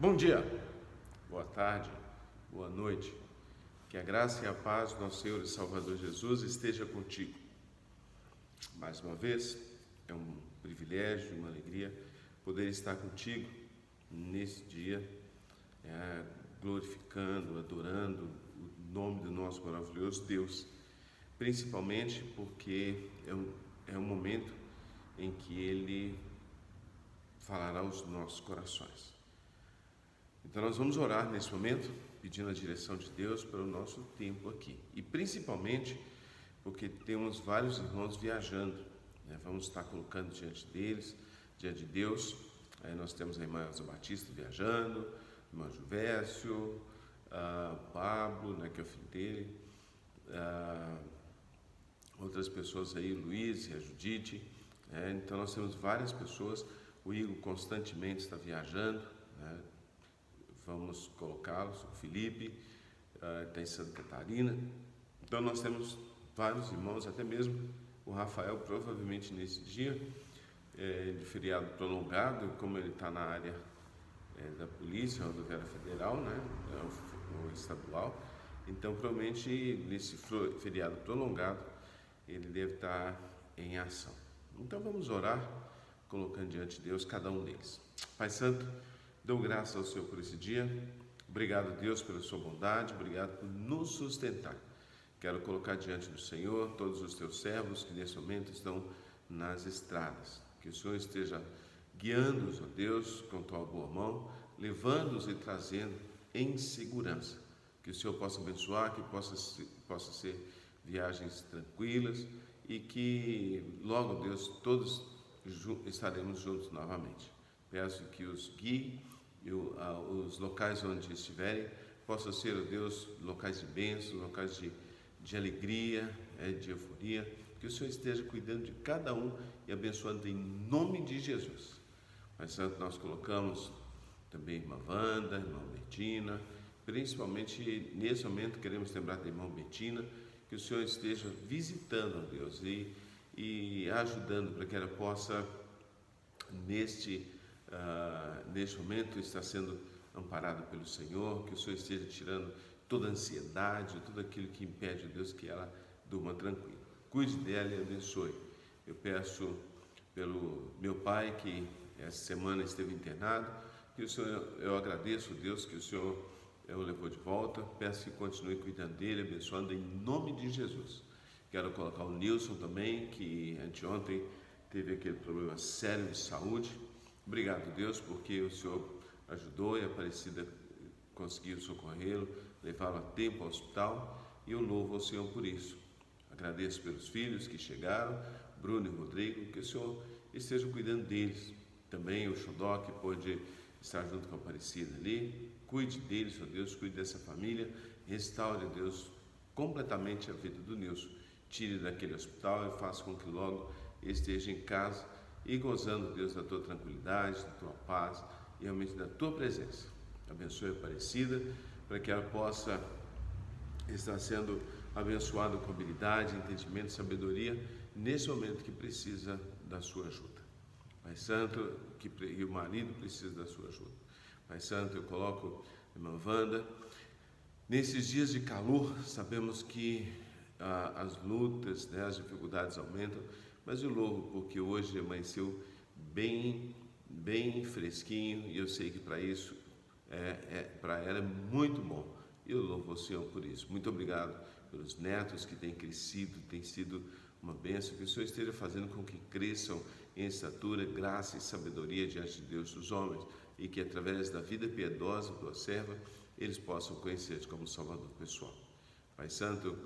Bom dia, boa tarde, boa noite. Que a graça e a paz do nosso Senhor e Salvador Jesus esteja contigo. Mais uma vez, é um privilégio, uma alegria poder estar contigo nesse dia, glorificando, adorando o nome do nosso maravilhoso Deus, principalmente porque é um momento em que Ele falará aos nossos corações. Então nós vamos orar nesse momento, pedindo a direção de Deus para o nosso tempo aqui. E principalmente porque temos vários irmãos viajando, né? Vamos estar colocando diante deles, diante de Deus. Aí nós temos a irmã Elza Batista viajando, o irmão Juvécio, Pablo, né, que é o filho dele, outras pessoas aí, o Luiz e a Judite. Então nós temos várias pessoas. O Igor constantemente está viajando, né? Vamos colocá-los, o Felipe está em Santa Catarina. Então nós temos vários irmãos, até mesmo o Rafael, provavelmente nesse dia de feriado prolongado, como ele está na área da Polícia Rodoviária Federal, né, o estadual, então provavelmente nesse feriado prolongado ele deve estar em ação. Então vamos orar, colocando diante de Deus cada um deles. Pai Santo, dou graças ao Senhor por esse dia. Obrigado, Deus, pela sua bondade. Obrigado por nos sustentar. Quero colocar diante do Senhor todos os teus servos que nesse momento estão nas estradas. Que o Senhor esteja guiando-os, ó Deus, com tua boa mão, levando-os e trazendo em segurança. Que o Senhor possa abençoar, que possa ser viagens tranquilas e que logo, Deus, todos estaremos juntos novamente. Peço que os guie e os locais onde estiverem possam ser, ó Deus, locais de bênção, locais de alegria, de euforia. Que o Senhor esteja cuidando de cada um e abençoando em nome de Jesus. Pai Santo, nós colocamos também a irmã Wanda, a irmã Betina, principalmente nesse momento queremos lembrar da irmã Betina, que o Senhor esteja visitando, ó Deus, e ajudando para que ela possa, neste momento, está sendo amparada pelo Senhor, que o Senhor esteja tirando toda a ansiedade, tudo aquilo que impede, Deus, que ela durma tranquila. Cuide dela e abençoe. Eu peço pelo meu pai, que essa semana esteve internado, que o Senhor, eu agradeço, Deus, que o Senhor o levou de volta. Peço que continue cuidando dele, abençoando em nome de Jesus. Quero colocar o Nilson também, que anteontem teve aquele problema sério de saúde. Obrigado, Deus, porque o Senhor ajudou e a Aparecida conseguiu socorrê-lo, levá-lo a tempo ao hospital, e eu louvo ao Senhor por isso. Agradeço pelos filhos que chegaram, Bruno e Rodrigo, que o Senhor esteja cuidando deles. Também o Xodó, que pôde estar junto com a Aparecida ali. Cuide deles, ó Deus, cuide dessa família. Restaure, Deus, completamente a vida do Nilson. Tire daquele hospital e faça com que logo esteja em casa e gozando, Deus, da tua tranquilidade, da tua paz e realmente da tua presença. Abençoe a Aparecida para que ela possa estar sendo abençoada com habilidade, entendimento, sabedoria nesse momento que precisa da sua ajuda. Pai Santo, e o marido precisa da sua ajuda. Pai Santo, eu coloco a irmã Wanda. Nesses dias de calor, sabemos que as lutas, né, as dificuldades aumentam, mas eu louvo porque hoje amanheceu bem fresquinho, e eu sei que para isso, para ela é muito bom. Eu louvo o Senhor por isso. Muito obrigado pelos netos que têm crescido, tem sido uma bênção. Que o Senhor esteja fazendo com que cresçam em estatura, graça e sabedoria diante de Deus dos homens, e que através da vida piedosa tua serva, eles possam conhecer-te como Salvador pessoal. Pai Santo, eu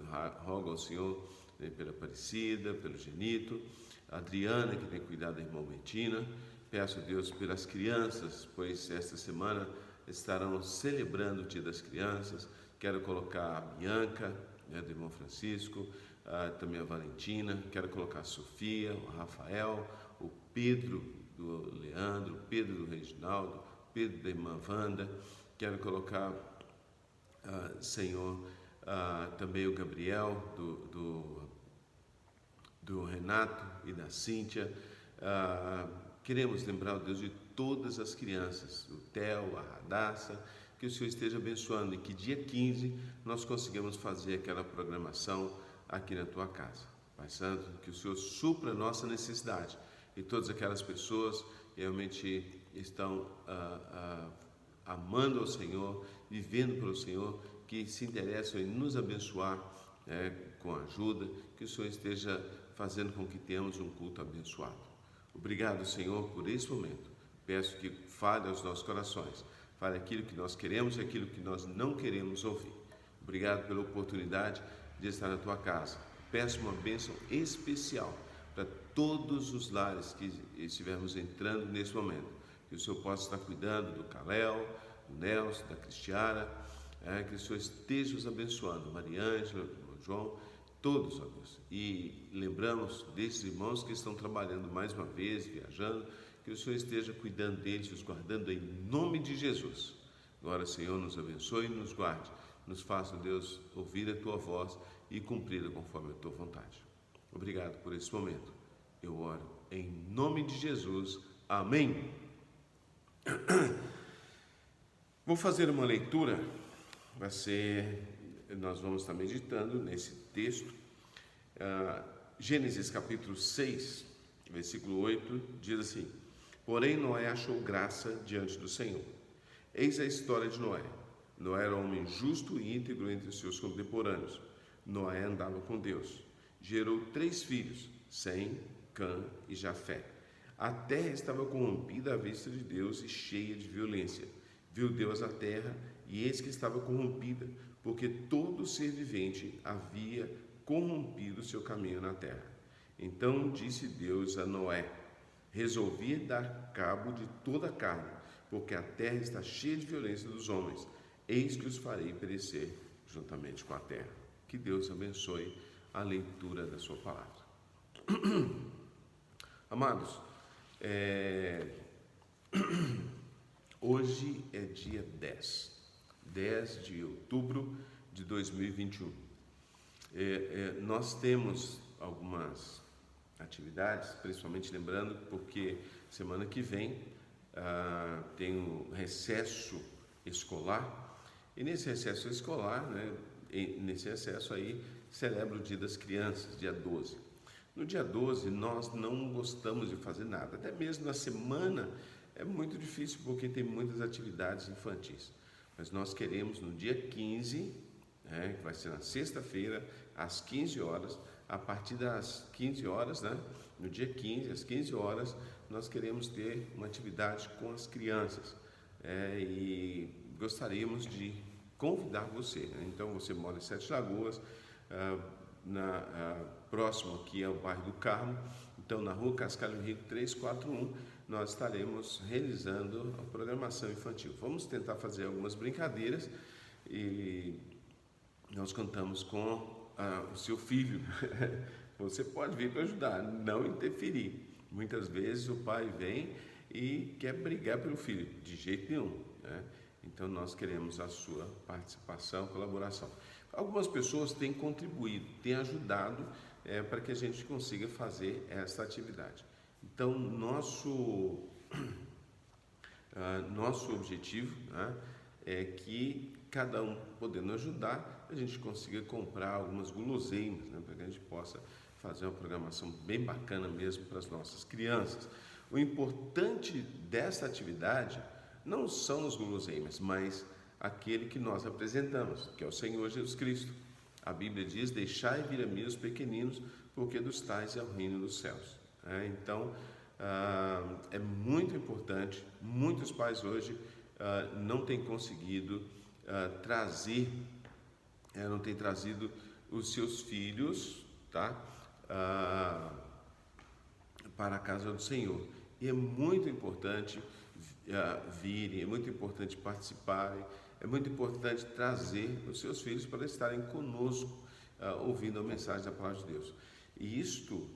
rogo ao Senhor, né, pela Aparecida, pelo Genito, a Adriana, que tem cuidado da irmã Betina. Peço a Deus pelas crianças, pois esta semana estarão celebrando o Dia das Crianças. Quero colocar a Bianca, né, do irmão Francisco, também a Valentina. Quero colocar a Sofia, o Rafael, o Pedro do Leandro, o Pedro do Reginaldo, o Pedro da irmã Wanda. Quero colocar, Senhor, também o Gabriel do Renato e da Cíntia. Queremos lembrar, ó Deus, de todas as crianças, o Theo, a Radassa, que o Senhor esteja abençoando e que dia 15 nós consigamos fazer aquela programação aqui na tua casa. Pai Santo, que o Senhor supra a nossa necessidade e todas aquelas pessoas realmente estão amando ao Senhor, vivendo pelo Senhor, que se interessam em nos abençoar com a ajuda, que o Senhor esteja fazendo com que tenhamos um culto abençoado. Obrigado, Senhor, por esse momento. Peço que fale aos nossos corações, fale aquilo que nós queremos e aquilo que nós não queremos ouvir. Obrigado pela oportunidade de estar na tua casa. Peço uma bênção especial para todos os lares que estivermos entrando nesse momento. Que o Senhor possa estar cuidando do Caléu, do Nelson, da Cristiana, que o Senhor esteja os abençoando, Mariângela, o João, todos, ó Deus. E lembramos desses irmãos que estão trabalhando mais uma vez, viajando, que o Senhor esteja cuidando deles, os guardando em nome de Jesus. Agora, Senhor, nos abençoe e nos guarde. Nos faça, Deus, ouvir a tua voz e cumpri-la conforme a tua vontade. Obrigado por esse momento. Eu oro em nome de Jesus. Amém. Vou fazer uma leitura, nós vamos estar meditando nesse texto, Gênesis capítulo 6, versículo 8, diz assim: Porém Noé achou graça diante do Senhor. Eis a história de Noé. Noé era um homem justo e íntegro entre os seus contemporâneos. Noé andava com Deus. Gerou 3 filhos, Sem, Cã e Jafé. A terra estava corrompida à vista de Deus e cheia de violência. Viu Deus a terra, e eis que estava corrompida, porque todo ser vivente havia corrompido o seu caminho na terra. Então disse Deus a Noé: Resolvi dar cabo de toda a carne, porque a terra está cheia de violência dos homens. Eis que os farei perecer juntamente com a terra. Que Deus abençoe a leitura da sua palavra. Amados, hoje é dia 10 de outubro de 2021. Nós temos algumas atividades, principalmente lembrando, porque semana que vem tem o recesso escolar, e nesse recesso escolar, nesse recesso aí, celebra o Dia das Crianças, dia 12. No dia 12, nós não gostamos de fazer nada, até mesmo na semana é muito difícil, porque tem muitas atividades infantis. Mas nós queremos no dia 15, que vai ser na sexta-feira, às 15 horas, a partir das 15 horas, no dia 15, às 15 horas, nós queremos ter uma atividade com as crianças. E gostaríamos de convidar você. Então, você mora em Sete Lagoas, próximo aqui ao bairro do Carmo, então na rua Cascalho Rico 341, nós estaremos realizando a programação infantil. Vamos tentar fazer algumas brincadeiras e nós contamos com o seu filho. Você pode vir para ajudar, não interferir. Muitas vezes o pai vem e quer brigar pelo filho, de jeito nenhum, Então nós queremos a sua participação, colaboração. Algumas pessoas têm contribuído, têm ajudado para que a gente consiga fazer essa atividade. Então, nosso objetivo é que cada um podendo ajudar, a gente consiga comprar algumas guloseimas, para que a gente possa fazer uma programação bem bacana mesmo para as nossas crianças. O importante dessa atividade não são os guloseimas, mas aquele que nós apresentamos, que é o Senhor Jesus Cristo. A Bíblia diz: deixai vir a mim os pequeninos, porque dos tais é o reino dos céus. Então, é muito importante. Muitos pais hoje não têm conseguido não têm trazido os seus filhos, para a casa do Senhor. E é muito importante virem, é muito importante participarem, é muito importante trazer os seus filhos para estarem conosco, ouvindo a mensagem da palavra de Deus. E isto,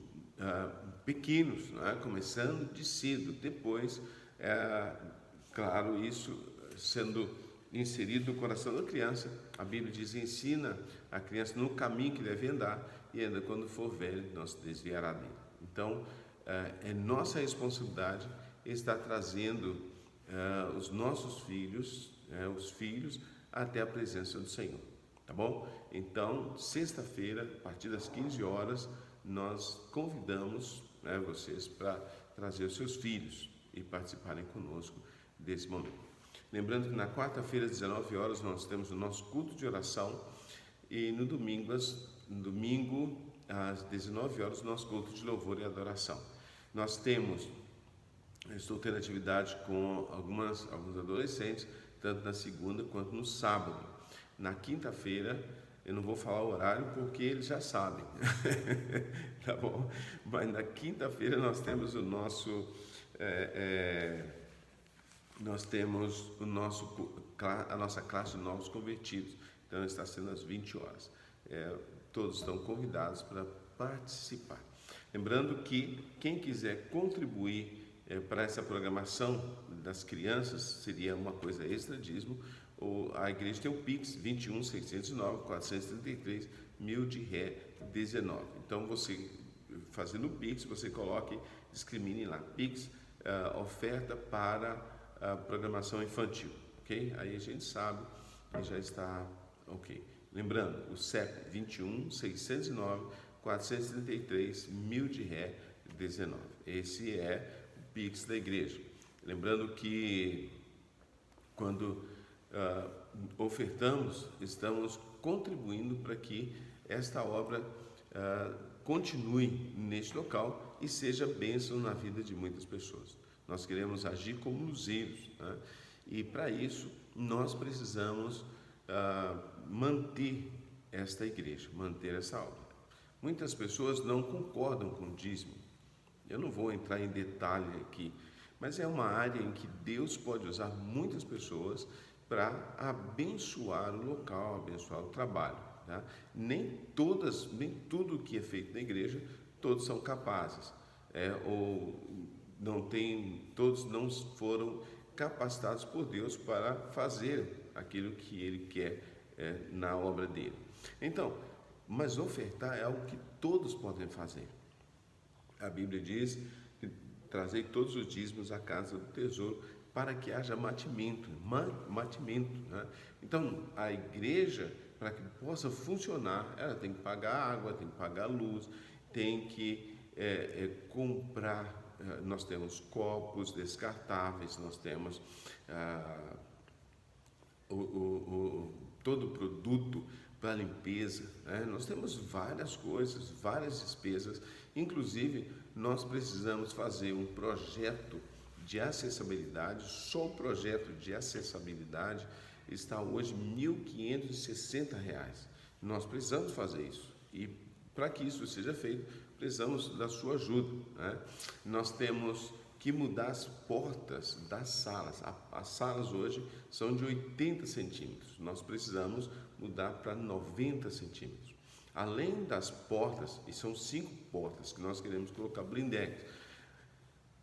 pequenos, começando de cedo, depois, claro, isso sendo inserido no coração da criança. A Bíblia diz: ensina a criança no caminho que deve andar, e ainda quando for velho não se desviará dele. Então, é nossa responsabilidade estar trazendo os nossos filhos, os filhos, até a presença do Senhor, tá bom? Então, sexta-feira, a partir das 15 horas, nós convidamos vocês para trazer os seus filhos e participarem conosco desse momento. Lembrando que na quarta-feira, às 19 horas, nós temos o nosso culto de oração e no domingo, às 19 horas, o nosso culto de louvor e adoração. Estou tendo atividade com alguns adolescentes, tanto na segunda quanto no sábado. Na quinta-feira, eu não vou falar o horário porque eles já sabem, tá bom? Mas na quinta-feira nós temos a nossa classe de novos convertidos. Então está sendo às 20 horas. Todos estão convidados para participar. Lembrando que quem quiser contribuir para essa programação das crianças, seria uma coisa extra dízimo, a igreja tem o Pix 21 609 433 1000 de ré 19. Então você fazendo o Pix, você discrimine lá Pix, oferta para a programação infantil, ok? Aí a gente sabe que já está ok. Lembrando, o CEP 21 609 433 1000 de ré 19. Esse é o Pix da igreja. Lembrando que quando ofertamos, estamos contribuindo para que esta obra continue neste local e seja bênção na vida de muitas pessoas. Nós queremos agir como luzeiros, né? E para isso nós precisamos manter esta igreja, manter essa obra. Muitas pessoas não concordam com o dízimo. Eu não vou entrar em detalhe aqui, mas é uma área em que Deus pode usar muitas pessoas para abençoar o local, abençoar o trabalho, tá? Nem tudo que é feito na igreja, todos são capazes, todos não foram capacitados por Deus para fazer aquilo que Ele quer na obra dele. Então, mas ofertar é algo que todos podem fazer. A Bíblia diz: trazei todos os dízimos à casa do tesouro, para que haja mantimento, né? Então, a igreja, para que possa funcionar, ela tem que pagar água, tem que pagar luz, tem que comprar. Nós temos copos descartáveis, nós temos todo o produto para limpeza, né? Nós temos várias coisas, várias despesas. Inclusive, nós precisamos fazer um projeto de acessibilidade. Só o projeto de acessibilidade está hoje R$ 1.560. Nós precisamos fazer isso. E para que isso seja feito, precisamos da sua ajuda, né? Nós temos que mudar as portas das salas. As salas hoje são de 80 centímetros. Nós precisamos mudar para 90 centímetros. Além das portas, e são 5 portas que nós queremos colocar blindex.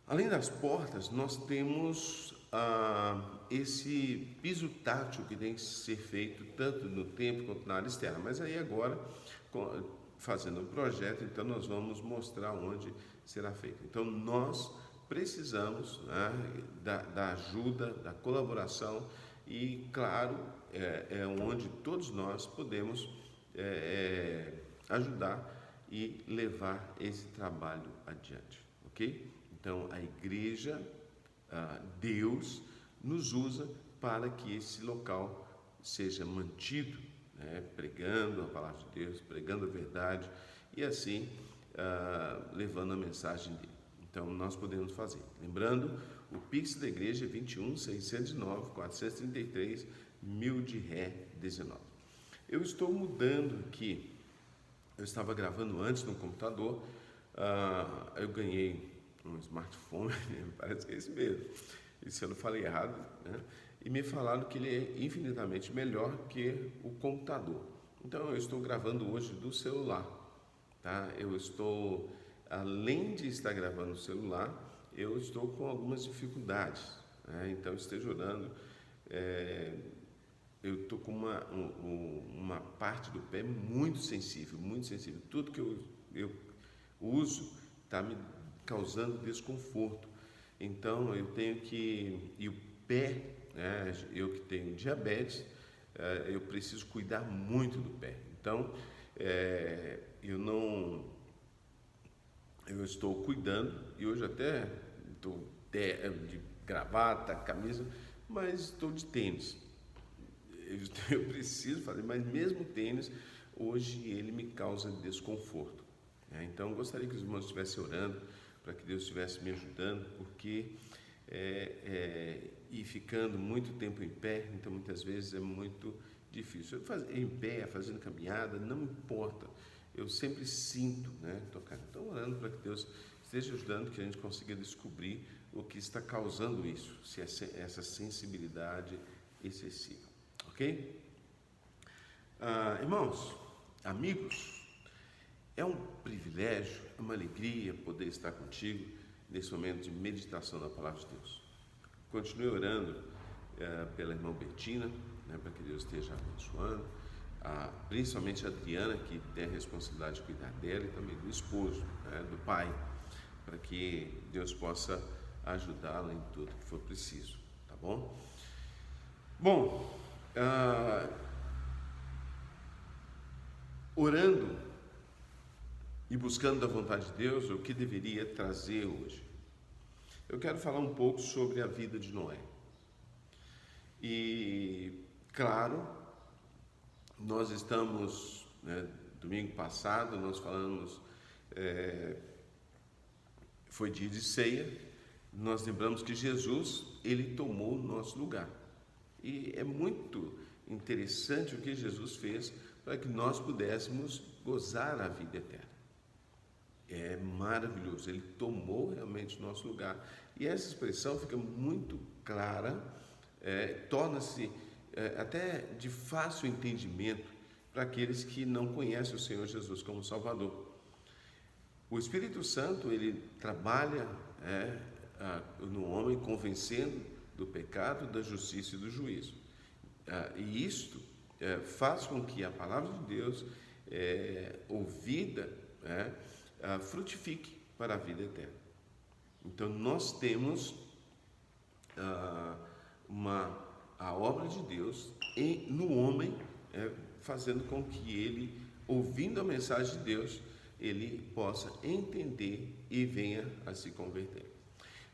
Além das portas, nós temos esse piso tátil que tem que ser feito tanto no templo quanto na área externa. Mas aí agora, fazendo o projeto, então nós vamos mostrar onde será feito. Então nós precisamos, né, da ajuda, da colaboração e, claro, onde todos nós podemos ajudar e levar esse trabalho adiante, ok? Então, a igreja, Deus, nos usa para que esse local seja mantido, né, pregando a palavra de Deus, pregando a verdade e assim levando a mensagem dele. Então, nós podemos fazer. Lembrando, o Pix da igreja é 21 609 433 1000 de ré 19. Eu estou mudando aqui. Eu estava gravando antes no computador. Eu ganhei um smartphone, parece que é esse mesmo. E se eu não falei errado, né? E me falaram que ele é infinitamente melhor que o computador. Então, eu estou gravando hoje do celular, tá? Além de estar gravando no celular, eu estou com algumas dificuldades, né? Então, esteja orando. Eu estou com uma parte do pé muito sensível, muito sensível. Tudo que eu uso está me causando desconforto. Então eu tenho que, e o pé, né, eu que tenho diabetes, eu preciso cuidar muito do pé. Então eu estou cuidando, e hoje até estou de gravata, camisa, mas estou de tênis. Eu preciso fazer, mas mesmo tênis, hoje ele me causa desconforto. Então, gostaria que os irmãos estivessem orando, para que Deus estivesse me ajudando, porque e ficando muito tempo em pé, então muitas vezes é muito difícil. Em pé, fazendo caminhada, não importa, eu sempre sinto, né, tocar. Então, orando para que Deus esteja ajudando, que a gente consiga descobrir o que está causando isso, se é essa sensibilidade excessiva. Ok? Irmãos, amigos, é um privilégio, é uma alegria poder estar contigo nesse momento de meditação na Palavra de Deus. Continue orando pela irmã Betina, né, para que Deus esteja abençoando, principalmente a Adriana, que tem a responsabilidade de cuidar dela, e também do esposo, né, do pai, para que Deus possa ajudá-la em tudo que for preciso, tá bom? Bom, orando e buscando da vontade de Deus, o que deveria trazer hoje? Eu quero falar um pouco sobre a vida de Noé. E, claro, nós estamos, né, domingo passado, nós falamos, foi dia de ceia, nós lembramos que Jesus, ele tomou o nosso lugar. E é muito interessante o que Jesus fez para que nós pudéssemos gozar a vida eterna. É maravilhoso, ele tomou realmente o nosso lugar. E essa expressão fica muito clara, torna-se até de fácil entendimento para aqueles que não conhecem o Senhor Jesus como Salvador. O Espírito Santo, ele trabalha no homem, convencendo do pecado, da justiça e do juízo. E isto faz com que a palavra de Deus, ouvida, frutifique para a vida eterna. Então nós temos a obra de Deus no homem, fazendo com que ele, ouvindo a mensagem de Deus, ele possa entender e venha a se converter.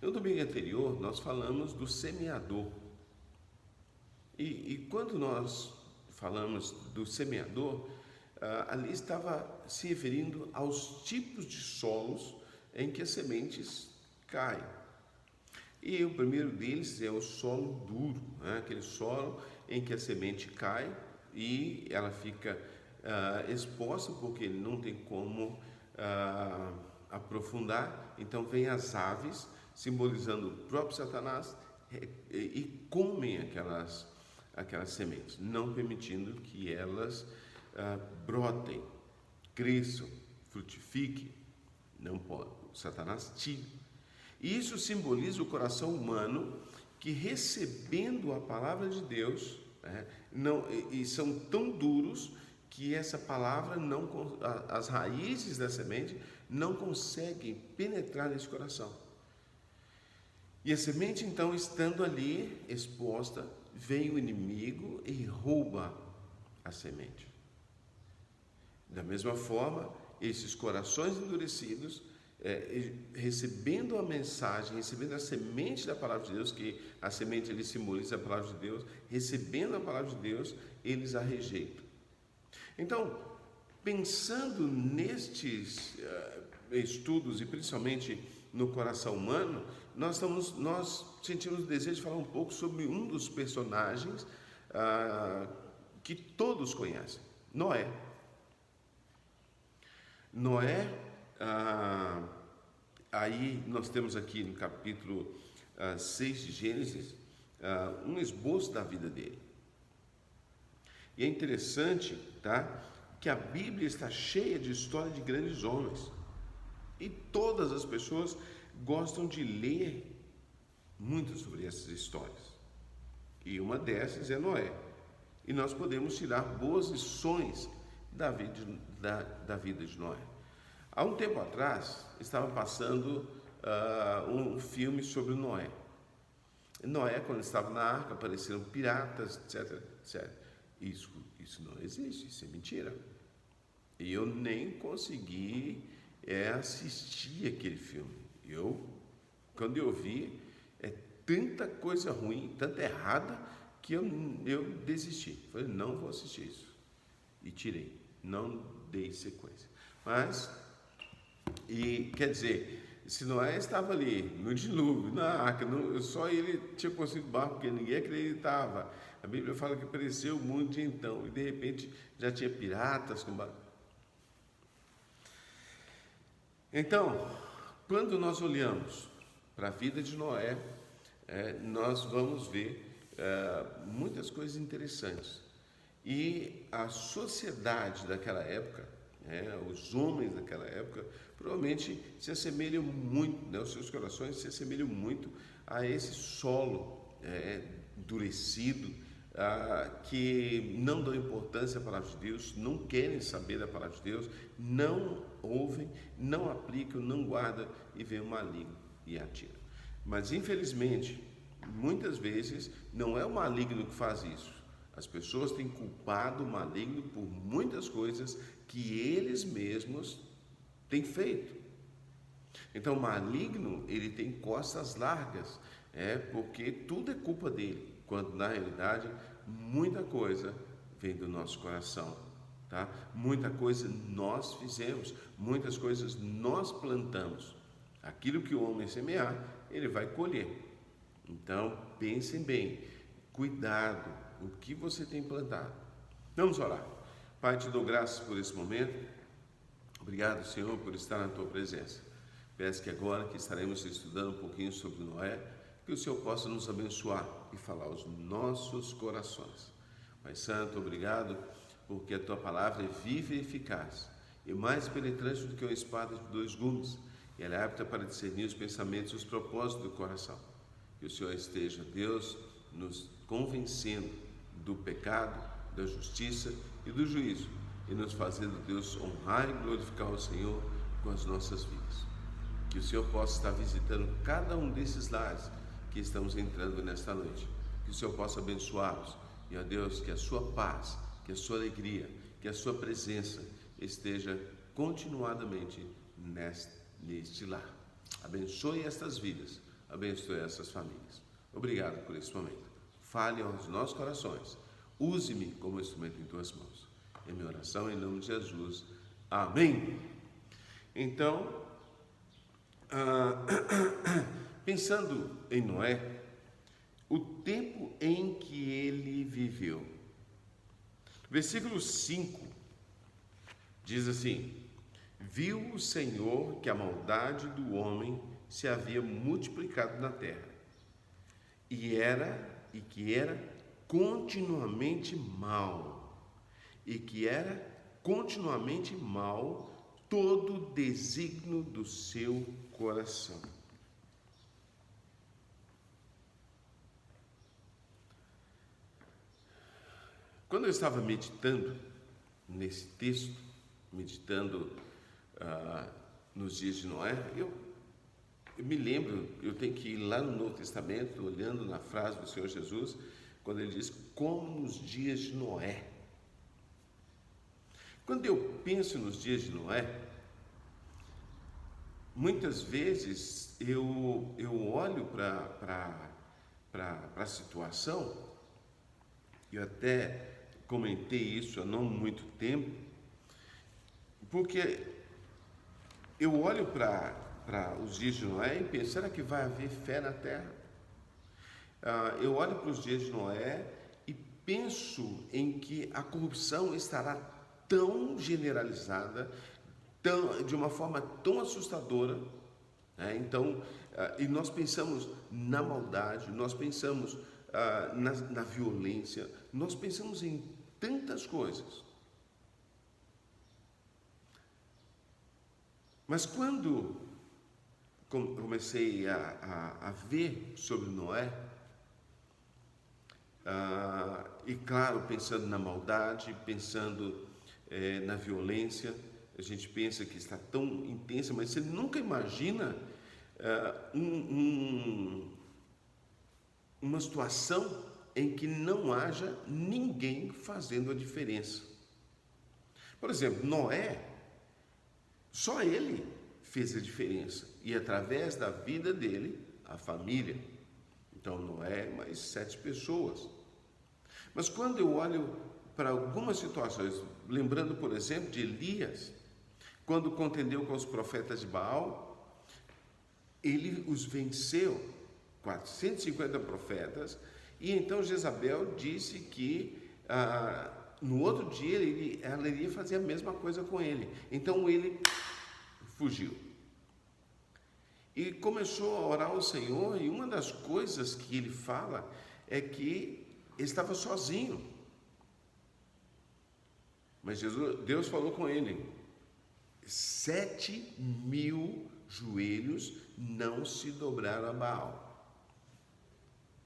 No domingo anterior nós falamos do semeador, e quando nós falamos do semeador, ali estava se referindo aos tipos de solos em que as sementes caem. E o primeiro deles é o solo duro, né? Aquele solo em que a semente cai e ela fica exposta, porque ele não tem como aprofundar. Então vem as aves, simbolizando o próprio Satanás, e comem aquelas sementes, não permitindo que elas brotem, cresçam, frutifiquem. Não pode. O Satanás tira. E isso simboliza o coração humano que, recebendo a palavra de Deus, e são tão duros que essa palavra as raízes da semente não conseguem penetrar nesse coração. E a semente, então, estando ali exposta, vem o inimigo e rouba a semente. Da mesma forma, esses corações endurecidos, recebendo a mensagem, recebendo a semente da palavra de Deus, que a semente ele simboliza a palavra de Deus, recebendo a palavra de Deus, eles a rejeitam. Então, pensando nestes estudos, e principalmente no coração humano, nós sentimos o desejo de falar um pouco sobre um dos personagens que todos conhecem, Noé. Noé, aí nós temos aqui no capítulo 6 de Gênesis, um esboço da vida dele. E é interessante, tá, que a Bíblia está cheia de histórias de grandes homens. E todas as pessoas gostam de ler muito sobre essas histórias. E uma dessas é Noé. E nós podemos tirar boas lições da vida de Noé. Há um tempo atrás, estava passando um filme sobre Noé. Noé, quando estava na arca, apareceram piratas, etc, etc. Isso não existe, isso é mentira. E eu nem consegui assistir aquele filme. Quando eu vi, é tanta coisa ruim, tanta errada, que eu desisti. Falei, não vou assistir isso. E tirei, não dei sequência. Mas, quer dizer, se Noé estava ali no dilúvio, na arca, só ele tinha construído barco, porque ninguém acreditava. A Bíblia fala que apareceu o mundo de então, e de repente já tinha piratas com barco. Então, quando nós olhamos para a vida de Noé, nós vamos ver muitas coisas interessantes. E a sociedade daquela época, os homens daquela época, provavelmente se assemelham muito, os seus corações se assemelham muito a esse solo endurecido, que não dão importância à palavra de Deus, não querem saber da palavra de Deus, não ouvem, não aplicam, não guardam e vem o maligno e atira. Mas infelizmente, muitas vezes não é o maligno que faz isso. As pessoas têm culpado o maligno por muitas coisas que eles mesmos têm feito. Então o maligno, ele tem costas largas, porque tudo é culpa dele, quando na realidade muita coisa vem do nosso coração, tá? Muita coisa nós fizemos, muitas coisas nós plantamos. Aquilo que o homem semear, ele vai colher. Então pensem bem, cuidado, o que você tem plantado. Vamos orar. Pai, te dou graças por esse momento. Obrigado, Senhor, por estar na tua presença. Peço que agora que estaremos estudando um pouquinho sobre Noé, que o Senhor possa nos abençoar e falar aos nossos corações. Pai Santo, obrigado, porque a tua palavra é viva e eficaz, e mais penetrante do que uma espada de 2 gumes, e ela é apta para discernir os pensamentos e os propósitos do coração. Que o Senhor esteja, Deus, nos convencendo do pecado, da justiça e do juízo, e nos fazendo, Deus, honrar e glorificar o Senhor com as nossas vidas. Que o Senhor possa estar visitando cada um desses lares que estamos entrando nesta noite. Que o Senhor possa abençoá-los. E, ó Deus, que a sua paz, que a sua alegria, que a sua presença esteja continuadamente neste lar. Abençoe estas vidas, abençoe essas famílias. Obrigado por esse momento. Fale aos nossos corações. Use-me como instrumento em tuas mãos. É minha oração em nome de Jesus. Amém. Então, pensando em Noé, o tempo em que ele viveu. Versículo 5 diz assim: viu o Senhor que a maldade do homem se havia multiplicado na terra, e que era continuamente mal, todo o desígnio do seu coração. Quando eu estava meditando nesse texto, nos dias de Noé, eu me lembro, eu tenho que ir lá no Novo Testamento, olhando na frase do Senhor Jesus, quando ele diz, como nos dias de Noé. Quando eu penso nos dias de Noé, muitas vezes eu olho para a situação, eu até comentei isso há não muito tempo, porque eu olho para os dias de Noé e penso, será que vai haver fé na terra? Eu olho para os dias de Noé e penso em que a corrupção estará tão generalizada, de uma forma tão assustadora, né? Então, e nós pensamos na maldade, nós pensamos na violência, nós pensamos em tantas coisas. Mas quando comecei a ver sobre Noé, e claro, pensando na maldade, pensando na violência, a gente pensa que está tão intensa, mas você nunca imagina uma situação em que não haja ninguém fazendo a diferença. Por exemplo, Noé, só ele fez a diferença, e através da vida dele, a família. Então, Noé mais 7 pessoas. Mas quando eu olho para algumas situações, lembrando, por exemplo, de Elias, quando contendeu com os profetas de Baal, ele os venceu, 450 profetas, e então Jezabel disse que no outro dia ela iria fazer a mesma coisa com ele. Então ele fugiu. E começou a orar ao Senhor, e uma das coisas que ele fala é que ele estava sozinho. Mas Deus falou com ele: 7.000 joelhos não se dobraram a Baal.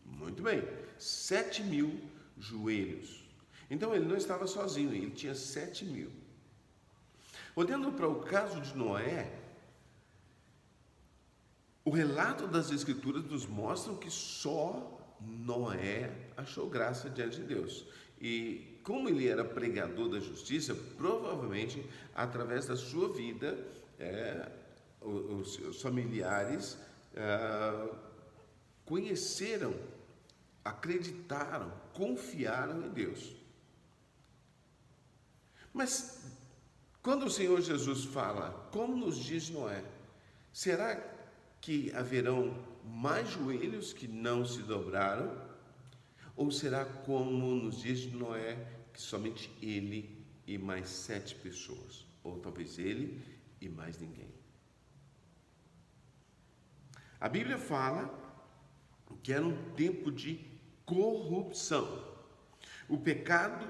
Muito bem, 7.000 joelhos. Então ele não estava sozinho, ele tinha 7.000. Olhando para o caso de Noé, o relato das Escrituras nos mostra que só Noé achou graça diante de Deus. E como ele era pregador da justiça, provavelmente, através da sua vida, os seus familiares conheceram, acreditaram, confiaram em Deus. Mas, quando o Senhor Jesus fala, como nos diz Noé, será que haverão mais joelhos que não se dobraram? Ou será como nos dias de Noé, que somente ele e mais 7 pessoas? Ou talvez ele e mais ninguém? A Bíblia fala que era um tempo de corrupção. O pecado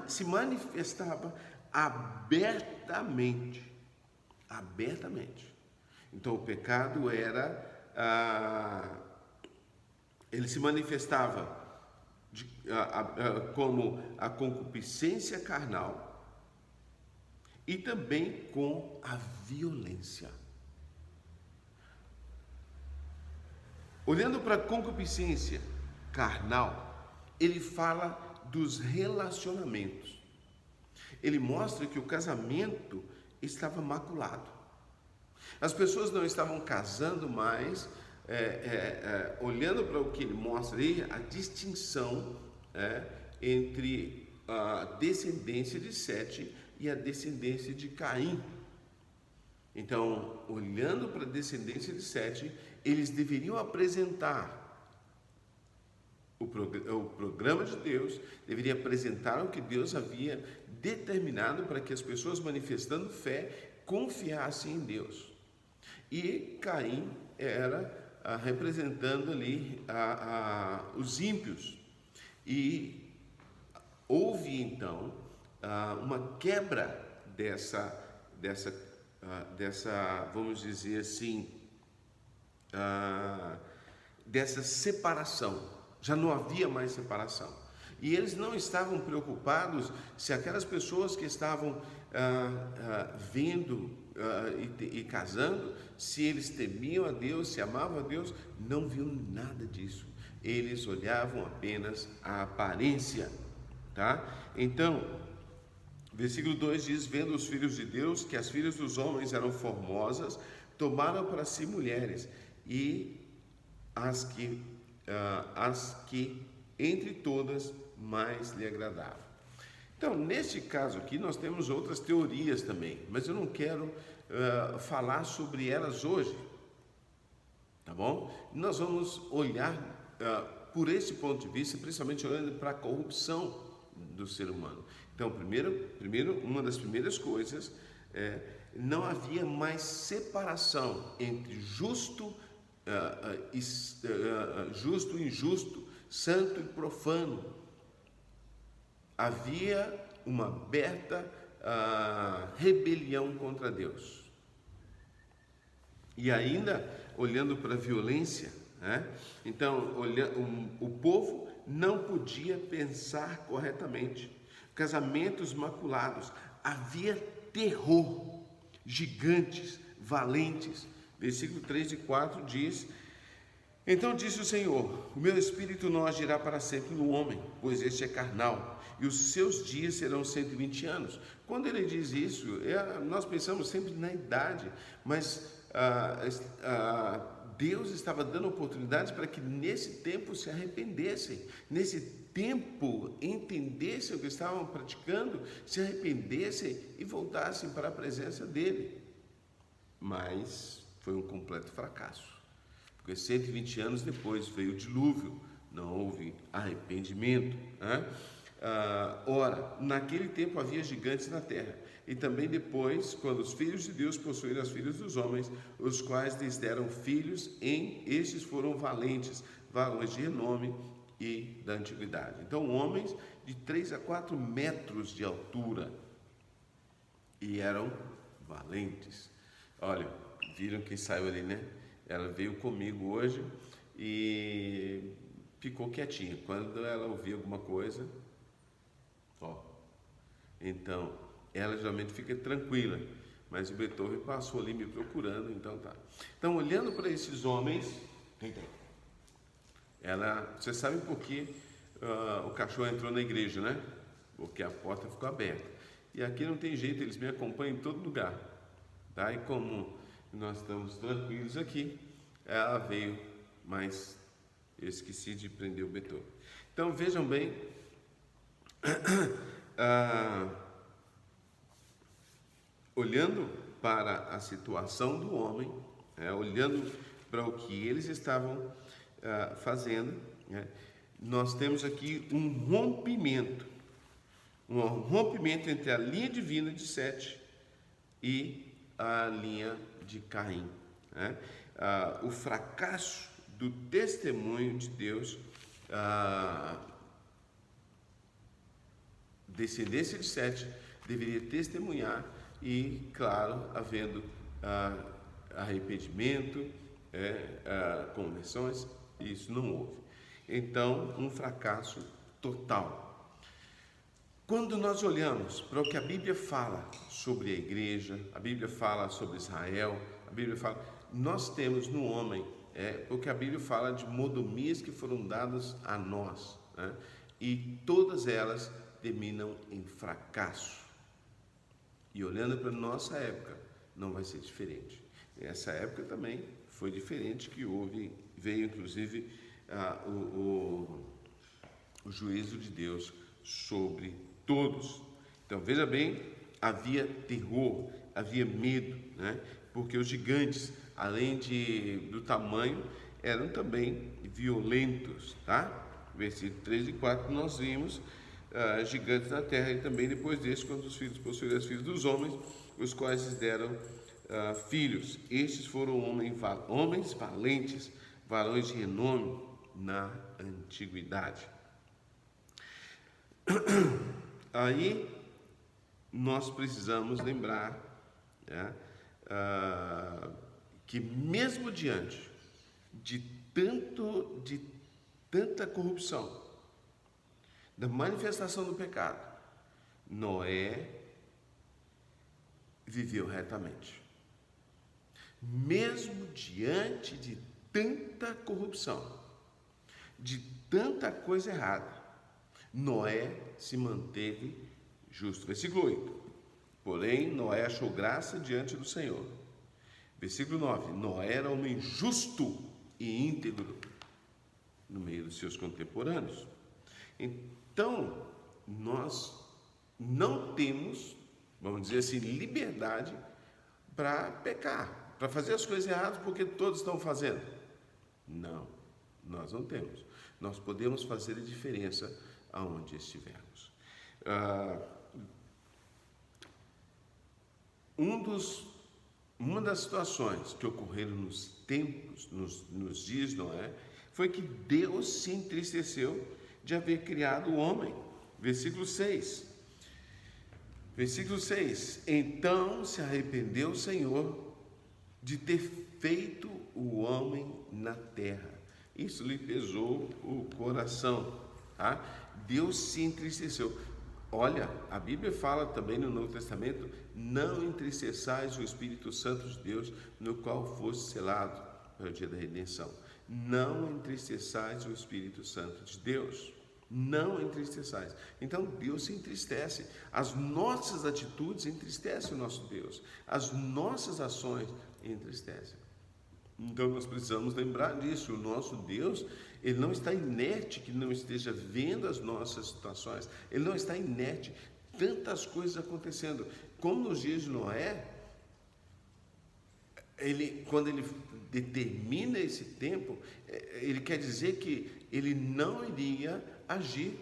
se manifestava abertamente. Então o pecado ele se manifestava como a concupiscência carnal e também com a violência. Olhando para a concupiscência carnal, ele fala dos relacionamentos. Ele mostra que o casamento estava maculado. As pessoas não estavam casando mais, olhando para o que ele mostra aí, a distinção entre a descendência de Sete e a descendência de Caim. Então, olhando para a descendência de Sete, eles deveriam apresentar o programa de Deus, deveria apresentar o que Deus havia determinado para que as pessoas, manifestando fé, confiassem em Deus. E Caim era representando ali os ímpios. E houve então uma quebra dessa, vamos dizer assim, dessa separação. Já não havia mais separação. E eles não estavam preocupados se aquelas pessoas que estavam vendo e casando, se eles temiam a Deus, se amavam a Deus, não viam nada disso. Eles olhavam apenas a aparência, tá? Então, versículo 2 diz: vendo os filhos de Deus que as filhas dos homens eram formosas, tomaram para si mulheres, e as que entre todas mais lhe agradavam. Então, neste caso aqui, nós temos outras teorias também, mas eu não quero falar sobre elas hoje, tá bom? Nós vamos olhar por esse ponto de vista, principalmente olhando para a corrupção do ser humano. Então, primeiro, uma das primeiras coisas não havia mais separação entre justo e injusto, santo e profano. Havia uma aberta rebelião contra Deus. E ainda, olhando para a violência, então, o povo não podia pensar corretamente. Casamentos maculados, havia terror, gigantes, valentes. Versículo 3 e 4 diz: então disse o Senhor: o meu espírito não agirá para sempre no homem, pois este é carnal, e os seus dias serão 120 anos. Quando ele diz isso, nós pensamos sempre na idade, mas Deus estava dando oportunidades para que nesse tempo se arrependessem, nesse tempo entendessem o que estavam praticando, se arrependessem e voltassem para a presença dele. Mas foi um completo fracasso, porque 120 anos depois veio o dilúvio, não houve arrependimento, né? Ora, naquele tempo havia gigantes na terra, e também depois, quando os filhos de Deus possuíram as filhas dos homens, os quais lhes deram filhos, estes foram valentes, varões de renome e da antiguidade. Então, homens de 3 a 4 metros de altura, e eram valentes. Olha, viram quem saiu ali, né? Ela veio comigo hoje e ficou quietinha. Quando ela ouvia alguma coisa, então, ela geralmente fica tranquila, mas o Beethoven passou ali me procurando, então tá. Então, olhando para esses homens, você sabe por que o cachorro entrou na igreja, né? Porque a porta ficou aberta. E aqui não tem jeito, eles me acompanham em todo lugar, tá? E como nós estamos tranquilos aqui, ela veio, mas eu esqueci de prender o Beethoven. Então, vejam bem, olhando para a situação do homem, olhando para o que eles estavam fazendo, nós temos aqui um rompimento entre a linha divina de Sete e a linha de Caim, o fracasso do testemunho de Deus, descendência de Sete deveria testemunhar e, claro, havendo arrependimento, conversões, isso não houve. Então, um fracasso total. Quando nós olhamos para o que a Bíblia fala sobre a igreja, a Bíblia fala sobre Israel, a Bíblia fala, nós temos no homem, porque a Bíblia fala de mordomias que foram dadas a nós, e todas elas terminam em fracasso. E olhando para a nossa época, não vai ser diferente. Essa época também foi diferente, que veio inclusive o juízo de Deus sobre todos. Então veja bem, havia terror, havia medo, porque os gigantes, além do tamanho, eram também violentos, tá? Versículo 3 e 4 nós vimos gigantes na terra, e também depois desse, quando os filhos possuíram as filhas dos homens, os quais lhes deram filhos. Estes foram homens valentes, varões de renome na antiguidade. Aí nós precisamos lembrar que mesmo diante de tanta corrupção, da manifestação do pecado, Noé viveu retamente. Mesmo diante de tanta corrupção, de tanta coisa errada, Noé se manteve justo. Versículo 8. Porém, Noé achou graça diante do Senhor. Versículo 9. Noé era homem justo e íntegro no meio dos seus contemporâneos. Então, nós não temos, vamos dizer assim, liberdade para pecar, para fazer as coisas erradas porque todos estão fazendo. Não, nós não temos. Nós podemos fazer a diferença aonde estivermos. Uma das situações que ocorreram nos tempos, nos dias de Noé, foi que Deus se entristeceu de haver criado o homem. Versículo 6. Versículo 6. Então se arrependeu o Senhor de ter feito o homem na terra. Isso lhe pesou o coração. Tá? Deus se entristeceu. Olha, a Bíblia fala também no Novo Testamento: não entristeçais o Espírito Santo de Deus, no qual foste selado para o dia da redenção. Não entristeçais o Espírito Santo de Deus. Não entristeçais. Então Deus se entristece. As nossas atitudes entristecem o nosso Deus. As nossas ações entristecem. Então nós precisamos lembrar disso. O nosso Deus, Ele não está inerte, que não esteja vendo as nossas situações. Ele não está inerte. Tantas coisas acontecendo. Como nos dias de Noé, quando ele determina esse tempo, ele quer dizer que ele não iria agir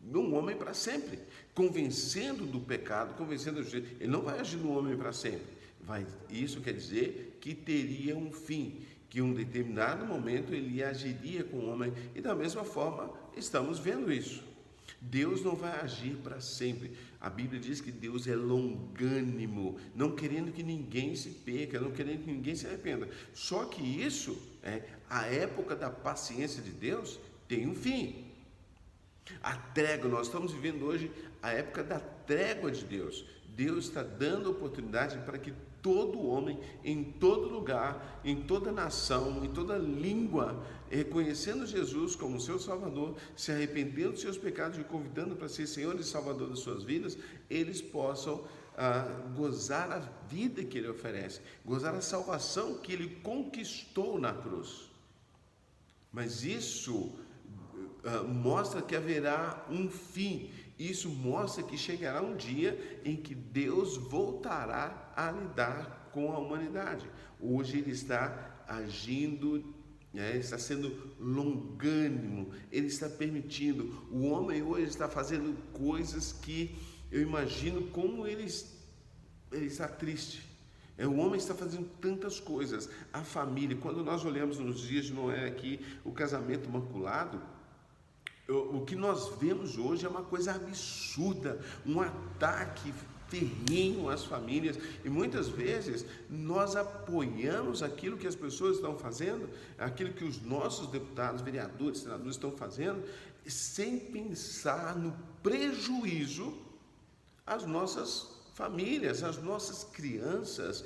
num homem para sempre, convencendo do pecado, convencendo do jeito. Ele não vai agir no homem para sempre. Isso quer dizer que teria um fim, que em um determinado momento ele agiria com o homem, e da mesma forma estamos vendo isso. Deus não vai agir para sempre. A Bíblia diz que Deus é longânimo, não querendo que ninguém se perca, não querendo que ninguém se arrependa. Só que isso, a época da paciência de Deus tem um fim. A trégua, nós estamos vivendo hoje a época da trégua de Deus. Deus está dando oportunidade para que todo homem, em todo lugar, em toda nação, em toda língua, reconhecendo Jesus como seu Salvador, se arrependendo dos seus pecados e convidando para ser Senhor e Salvador das suas vidas, eles possam gozar a vida que Ele oferece, gozar a salvação que Ele conquistou na cruz. Mas isso mostra que haverá um fim. Isso mostra que chegará um dia em que Deus voltará a lidar com a humanidade. Hoje Ele está agindo, está sendo longânimo, Ele está permitindo. O homem hoje está fazendo coisas que eu imagino como ele está triste. O homem está fazendo tantas coisas. A família, quando nós olhamos nos dias de Noé aqui, o casamento imaculado, o que nós vemos hoje é uma coisa absurda, um ataque terreno às famílias, e muitas vezes nós apoiamos aquilo que as pessoas estão fazendo, aquilo que os nossos deputados, vereadores, senadores estão fazendo, sem pensar no prejuízo às nossas famílias, às nossas crianças,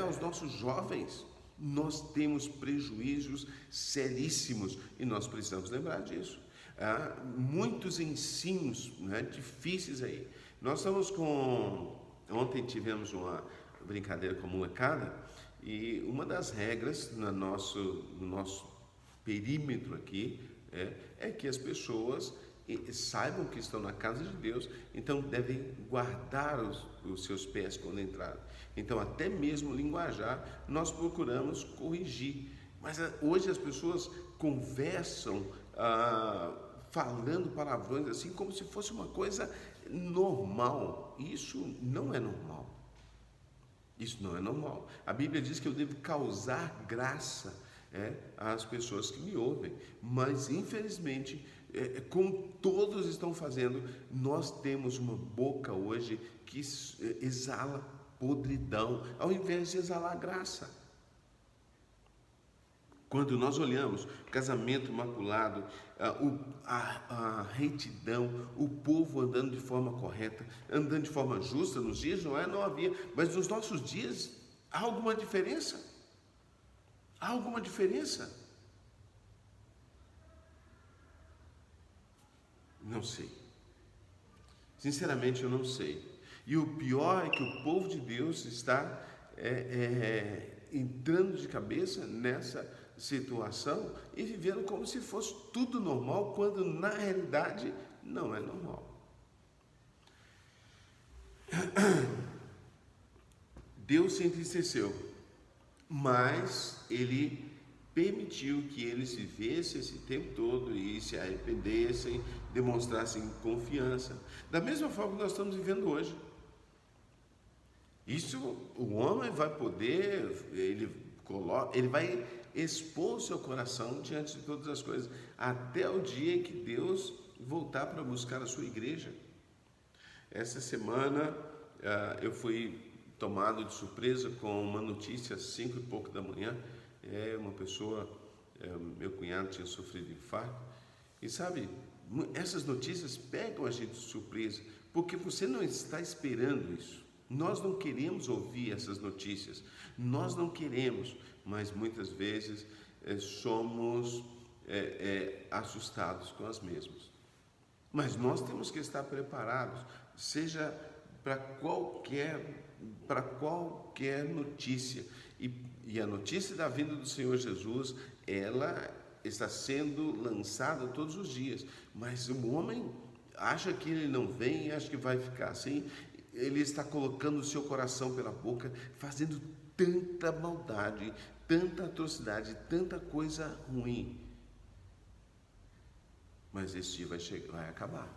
aos nossos jovens. Nós temos prejuízos seríssimos e nós precisamos lembrar disso. Muitos ensinos difíceis aí. Nós estamos ontem tivemos uma brincadeira com a molecada, e uma das regras no nosso perímetro aqui é que as pessoas saibam que estão na casa de Deus, então devem guardar os seus pés quando entrarem. Então até mesmo linguajar nós procuramos corrigir, mas hoje as pessoas conversam falando palavrões assim como se fosse uma coisa normal. Isso não é normal. Isso não é normal. A Bíblia diz que eu devo causar graça às pessoas que me ouvem, mas infelizmente, como todos estão fazendo, nós temos uma boca hoje que exala podridão, ao invés de exalar graça. Quando nós olhamos o casamento imaculado, a retidão, o povo andando de forma correta, andando de forma justa, nos dias de Noé não havia, mas nos nossos dias há alguma diferença? Há alguma diferença? Não sei. Sinceramente eu não sei. E o pior é que o povo de Deus está entrando de cabeça nessa situação e vivendo como se fosse tudo normal, quando na realidade não é normal. Deus se entristeceu, mas Ele permitiu que eles vivessem esse tempo todo e se arrependessem, demonstrassem confiança, da mesma forma que nós estamos vivendo hoje. Isso o homem vai poder, ele vai expor o seu coração diante de todas as coisas, até o dia em que Deus voltar para buscar a sua igreja. Essa semana eu fui tomado de surpresa com uma notícia às 5 e pouco da manhã. Uma pessoa, meu cunhado tinha sofrido infarto, e sabe, essas notícias pegam a gente de surpresa. porque você não está esperando isso. Nós não queremos ouvir essas notícias, nós não queremos, mas muitas vezes somos assustados com as mesmas. Mas nós temos que estar preparados, seja para qualquer notícia. E a notícia da vinda do Senhor Jesus, ela está sendo lançada todos os dias. Mas o homem acha que ele não vem, acha que vai ficar assim. Ele está colocando o seu coração pela boca, fazendo tanta maldade, tanta atrocidade, tanta coisa ruim. Mas esse dia vai acabar.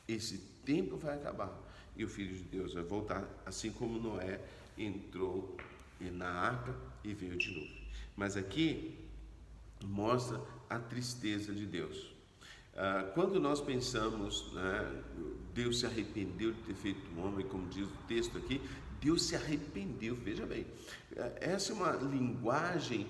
Esse tempo vai acabar. E o Filho de Deus vai voltar, assim como Noé entrou na arca e veio de novo. Mas aqui mostra a tristeza de Deus. Quando nós pensamos, Deus se arrependeu de ter feito o homem, como diz o texto aqui, Deus se arrependeu, veja bem. Essa é uma linguagem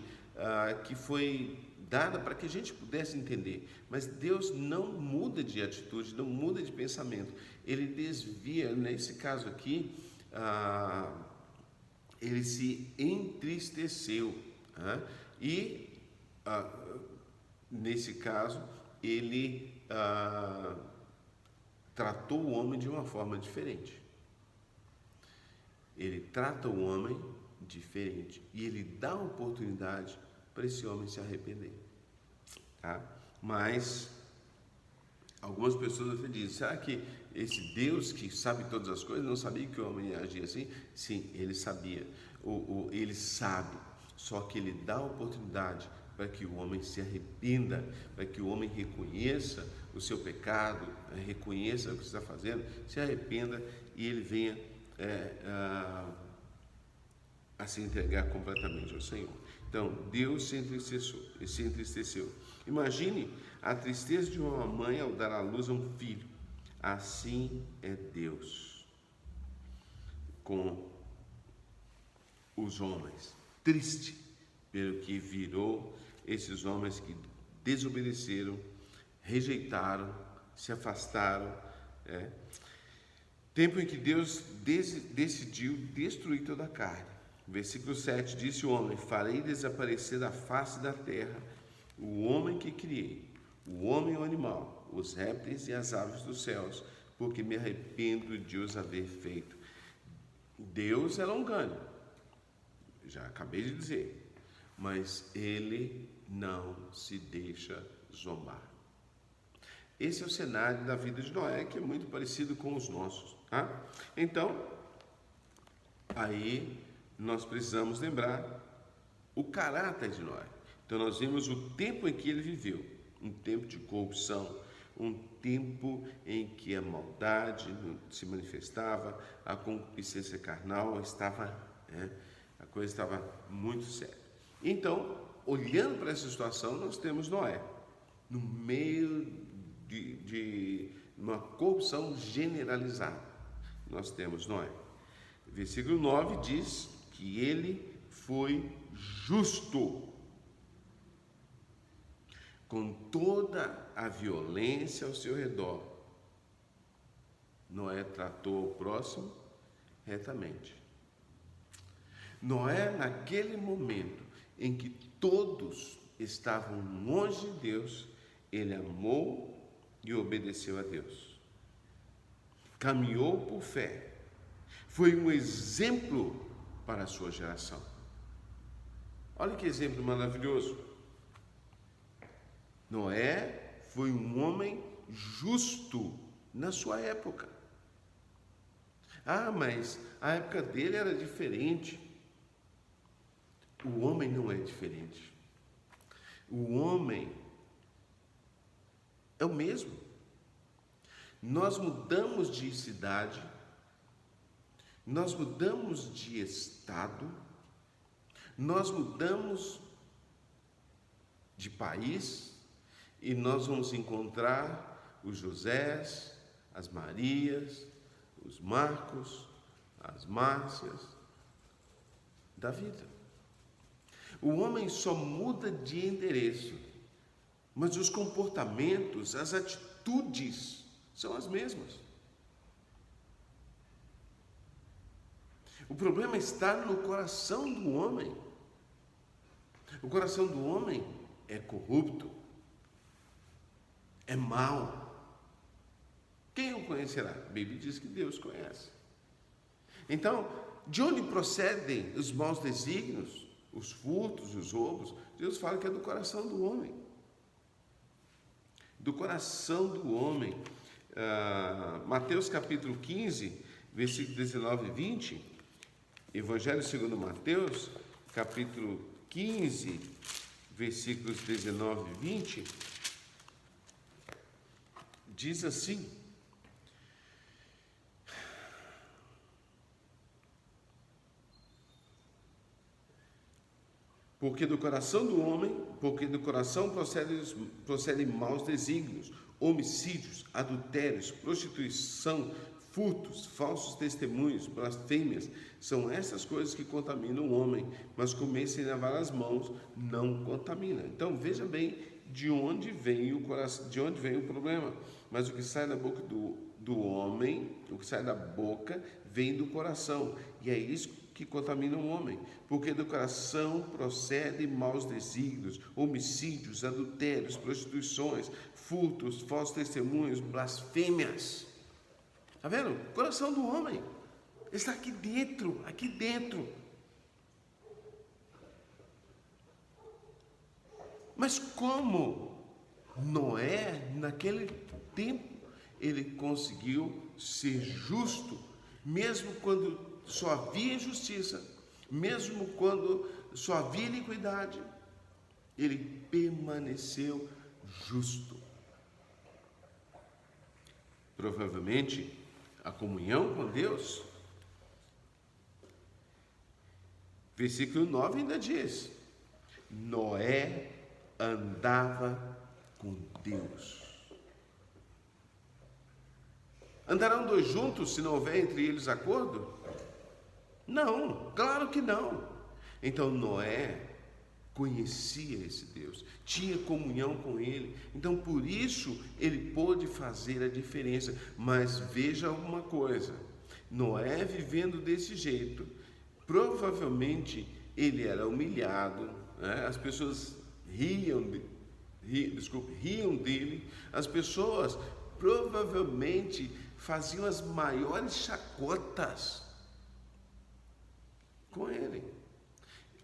que foi dada para que a gente pudesse entender, mas Deus não muda de atitude, não muda de pensamento, ele desvia. Nesse caso aqui, ele se entristeceu, e nesse caso ele tratou o homem de uma forma diferente. Ele trata o homem diferente e ele dá oportunidade para esse homem se arrepender, tá? Mas algumas pessoas até dizem: será que esse Deus que sabe todas as coisas não sabia que o homem ia agir assim? Sim, ele sabia, ele sabe, só que ele dá oportunidade para que o homem se arrependa, para que o homem reconheça o seu pecado, reconheça o que está fazendo, se arrependa e ele venha a se entregar completamente ao Senhor. Então, Deus se entristeceu. Imagine a tristeza de uma mãe ao dar à luz a um filho. Assim é Deus com os homens. Triste pelo que virou esses homens que desobedeceram, rejeitaram, se afastaram. Tempo em que Deus decidiu destruir toda a carne. Versículo 7, disse o homem: farei desaparecer da face da terra o homem que criei, o homem e o animal, os répteis e as aves dos céus, porque me arrependo de os haver feito. Deus é longânimo, já acabei de dizer, mas ele não se deixa zombar. Esse é o cenário da vida de Noé, que é muito parecido com os nossos, tá? Então, aí nós precisamos lembrar o caráter de Noé. Então nós vimos o tempo em que ele viveu, um tempo de corrupção, um tempo em que a maldade se manifestava, a concupiscência carnal a coisa estava muito séria. Então, olhando para essa situação, nós temos Noé, no meio de uma corrupção generalizada. Nós temos Noé. Versículo 9 diz que ele foi justo com toda a violência ao seu redor. Noé tratou o próximo retamente. Noé, naquele momento em que todos estavam longe de Deus, ele amou e obedeceu a Deus. Caminhou por fé. Foi um exemplo para a sua geração. Olha que exemplo maravilhoso. Noé foi um homem justo na sua época. Mas a época dele era diferente. O homem não é diferente. O homem é o mesmo. Nós mudamos de cidade, nós mudamos de estado, nós mudamos de país e nós vamos encontrar os Josés, as Marias, os Marcos, as Márcias da vida. O homem só muda de endereço, mas os comportamentos, as atitudes são as mesmas. O problema está no coração do homem. O coração do homem é corrupto, é mau. Quem o conhecerá? A Bíblia diz que Deus conhece. Então, de onde procedem os maus desígnios, os furtos, os roubos? Deus fala que é do coração do homem. Do coração do homem. Mateus capítulo 15, versículo 19 e 20. Evangelho segundo Mateus, capítulo 15, versículos 19 e 20. Diz assim: porque do coração procedem maus desígnios, homicídios, adultérios, prostituição, furtos, falsos testemunhos, blasfêmias. São essas coisas que contaminam o homem, mas comer sem lavar as mãos não contamina. Então veja bem de onde vem o coração, de onde vem o problema. Mas o que sai da boca do homem, o que sai da boca vem do coração, e é isso que contamina o homem, porque do coração procedem maus desígnios, homicídios, adultérios, prostituições, furtos, falsos testemunhos, blasfêmias. Está vendo? O coração do homem está aqui dentro, aqui dentro. Mas como Noé, naquele tempo, ele conseguiu ser justo, mesmo quando só havia injustiça, mesmo quando só havia iniquidade, ele permaneceu justo. Provavelmente, a comunhão com Deus, versículo 9 ainda diz: Noé andava com Deus. Andarão dois juntos se não houver entre eles acordo? Não, claro que não. Então Noé conhecia esse Deus, tinha comunhão com ele, então por isso ele pôde fazer a diferença. Mas veja uma coisa, Noé vivendo desse jeito, provavelmente ele era humilhado, né? As pessoas riam dele, as pessoas provavelmente faziam as maiores chacotas com ele.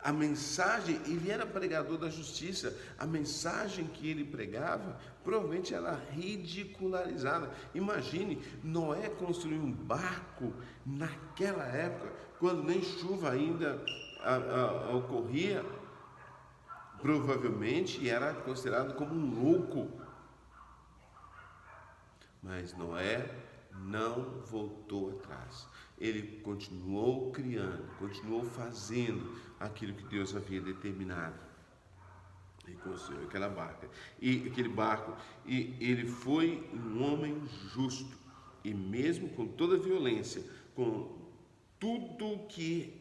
A mensagem, ele era pregador da justiça, a mensagem que ele pregava provavelmente era ridicularizada. Imagine, Noé construiu um barco naquela época, quando nem chuva ainda ocorria, provavelmente era considerado como um louco. Mas Noé não voltou atrás. Ele continuou criando, continuou fazendo aquilo que Deus havia determinado. Ele construiu aquele barco. E ele foi um homem justo. E mesmo com toda a violência, com tudo que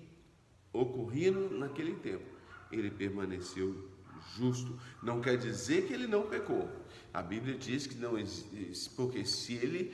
ocorria naquele tempo, ele permaneceu justo. Não quer dizer que ele não pecou. A Bíblia diz que não existe, porque se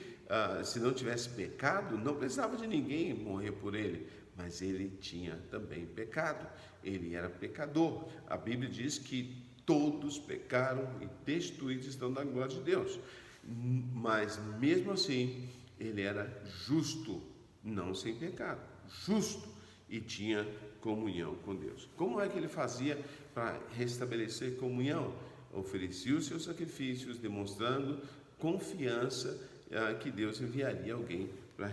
não tivesse pecado, não precisava de ninguém morrer por ele, mas ele tinha também pecado, ele era pecador. A Bíblia diz que todos pecaram e destituídos estão da glória de Deus, mas mesmo assim, ele era justo, não sem pecado, justo, e tinha comunhão com Deus. Como é que ele fazia para restabelecer comunhão? Oferecia os seus sacrifícios, demonstrando confiança que Deus enviaria alguém para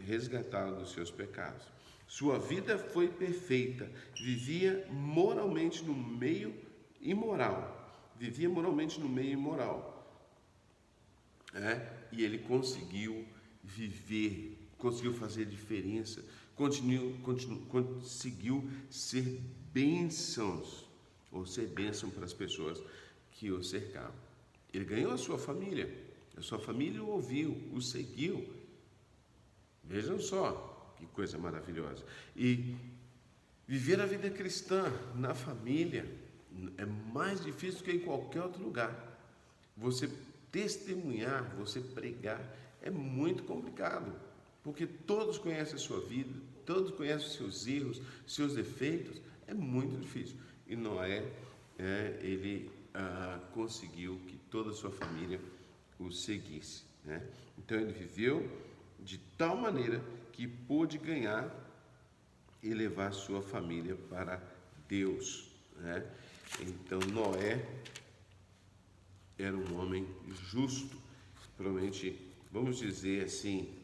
resgatá-lo dos seus pecados. Sua vida foi perfeita, vivia moralmente no meio imoral, e ele conseguiu viver, conseguiu fazer diferença, conseguiu ser bênção para as pessoas que o cercavam. Ele ganhou a sua família o ouviu, o seguiu. Vejam só que coisa maravilhosa. E viver a vida cristã na família é mais difícil do que em qualquer outro lugar. Você testemunhar, você pregar, é muito complicado, porque todos conhecem a sua vida, todos conhecem os seus erros, seus defeitos, é muito difícil. E Noé, ele conseguiu que toda a sua família o seguisse, né? Então ele viveu de tal maneira que pôde ganhar e levar sua família para Deus, né? Então Noé era um homem justo, provavelmente, vamos dizer assim,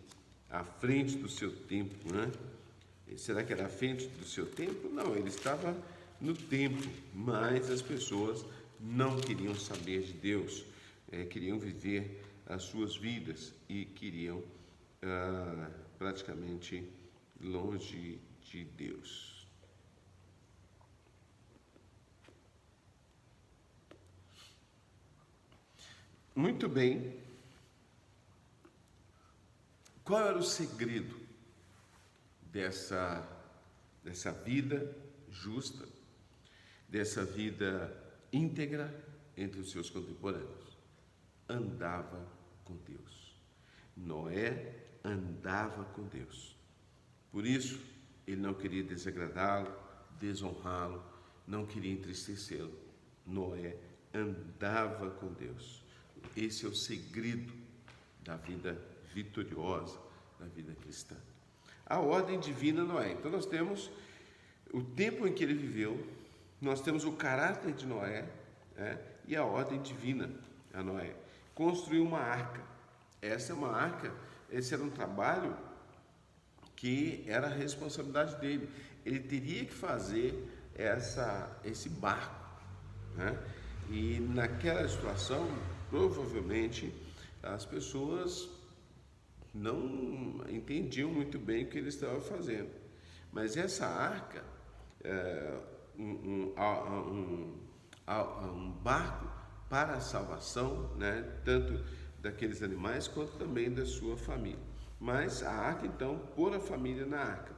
à frente do seu tempo, né? Será que era à frente do seu tempo? Não, ele estava no tempo, mas as pessoas não queriam saber de Deus, queriam viver as suas vidas e queriam praticamente longe de Deus. Muito bem. Qual era o segredo dessa vida justa, dessa vida íntegra entre os seus contemporâneos? Andava com Deus. Noé andava com Deus. Por isso, ele não queria desagradá-lo, desonrá-lo, não queria entristecê-lo. Noé andava com Deus. Esse é o segredo da vida vitoriosa, da vida cristã. A ordem divina Noé. Então nós temos o tempo em que ele viveu, nós temos o caráter de Noé, e a ordem divina a Noé. Construiu uma arca. Essa é uma arca, esse era um trabalho que era a responsabilidade dele. Ele teria que fazer esse barco, né? E naquela situação, provavelmente, as pessoas não entendiam muito bem o que ele estava fazendo. Mas essa arca, um barco para a salvação, né, tanto daqueles animais quanto também da sua família. Mas a arca, então, pôr a família na arca.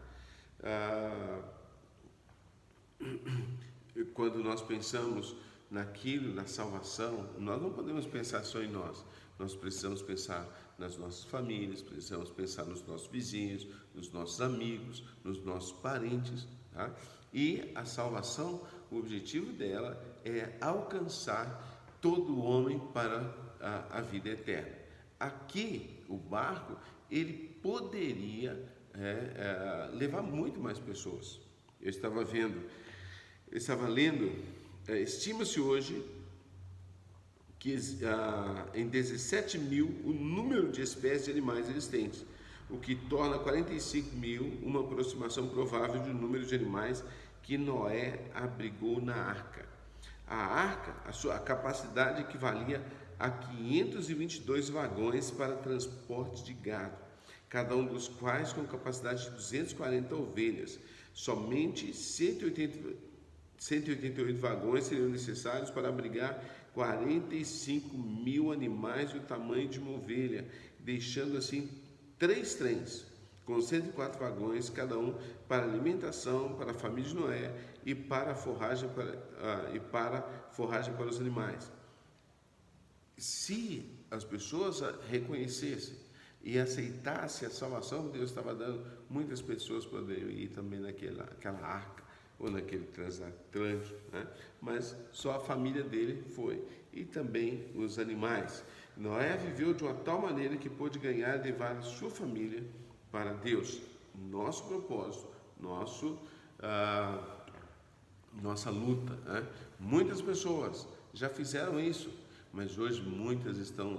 Quando nós pensamos naquilo, na salvação, nós não podemos pensar só em nós. Nós precisamos pensar nas nossas famílias, precisamos pensar nos nossos vizinhos, nos nossos amigos, nos nossos parentes, tá? E a salvação, o objetivo dela é alcançar todo o homem para a vida eterna. Aqui, o barco, ele poderia levar muito mais pessoas. Eu estava lendo, estima-se hoje que em 17 mil o número de espécies de animais existentes, o que torna 45 mil uma aproximação provável do número de animais que Noé abrigou na arca. A arca, a capacidade equivalia a 522 vagões para transporte de gado, cada um dos quais com capacidade de 240 ovelhas. Somente 188 vagões seriam necessários para abrigar 45 mil animais do tamanho de uma ovelha, deixando assim 3 trens, com 104 vagões, cada um para alimentação, para a família de Noé e para forragem para os animais. Se as pessoas reconhecessem e aceitassem a salvação que Deus estava dando, muitas pessoas poderiam ir também naquela arca ou naquele transatlântico, né? Mas só a família dele foi, e também os animais. Noé viveu de uma tal maneira que pôde ganhar e levar a sua família para Deus. Nosso propósito, nossa luta, né? Muitas pessoas já fizeram isso, mas hoje muitas estão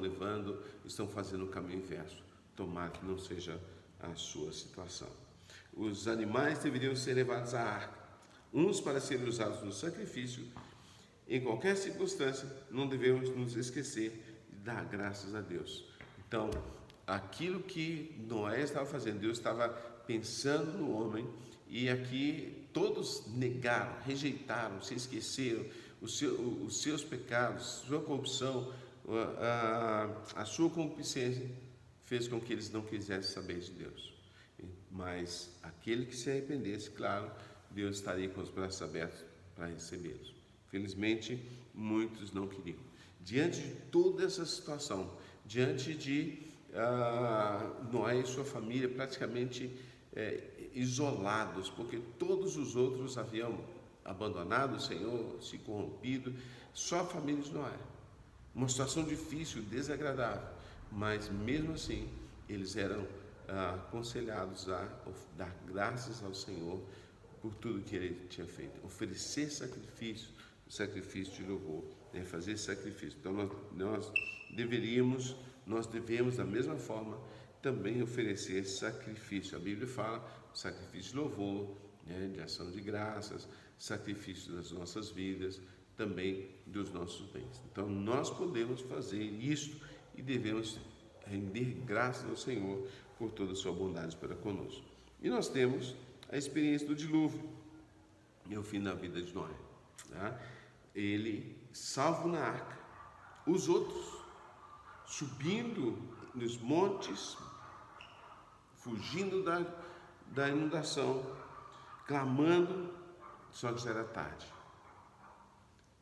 fazendo o caminho inverso. Tomara que não seja a sua situação. Os animais deveriam ser levados à arca, uns para serem usados no sacrifício. Em qualquer circunstância, não devemos nos esquecer de dar graças a Deus. Então, aquilo que Noé estava fazendo, Deus estava pensando no homem, e aqui todos negaram, rejeitaram, se esqueceram os seus pecados, sua corrupção, a sua concupiscência fez com que eles não quisessem saber de Deus. Mas aquele que se arrependesse, claro, Deus estaria com os braços abertos para recebê-los. Felizmente, muitos não queriam. Diante de toda essa situação, diante de Noé e sua família praticamente isolados, porque todos os outros haviam abandonado o Senhor, se corrompido, só a família de Noé. Uma situação difícil, desagradável, mas mesmo assim eles eram aconselhados a dar graças ao Senhor por tudo que ele tinha feito, oferecer sacrifício de louvor, fazer sacrifício. Então nós devemos da mesma forma também oferecer sacrifício. A Bíblia fala sacrifício de louvor, de ação de graças, sacrifício das nossas vidas, também dos nossos bens. Então nós podemos fazer isso e devemos render graças ao Senhor por toda a sua bondade para conosco. E nós temos a experiência do dilúvio e o fim da vida de Noé. Ele salvo na arca, os outros subindo nos montes, fugindo da inundação, clamando, só que já era tarde.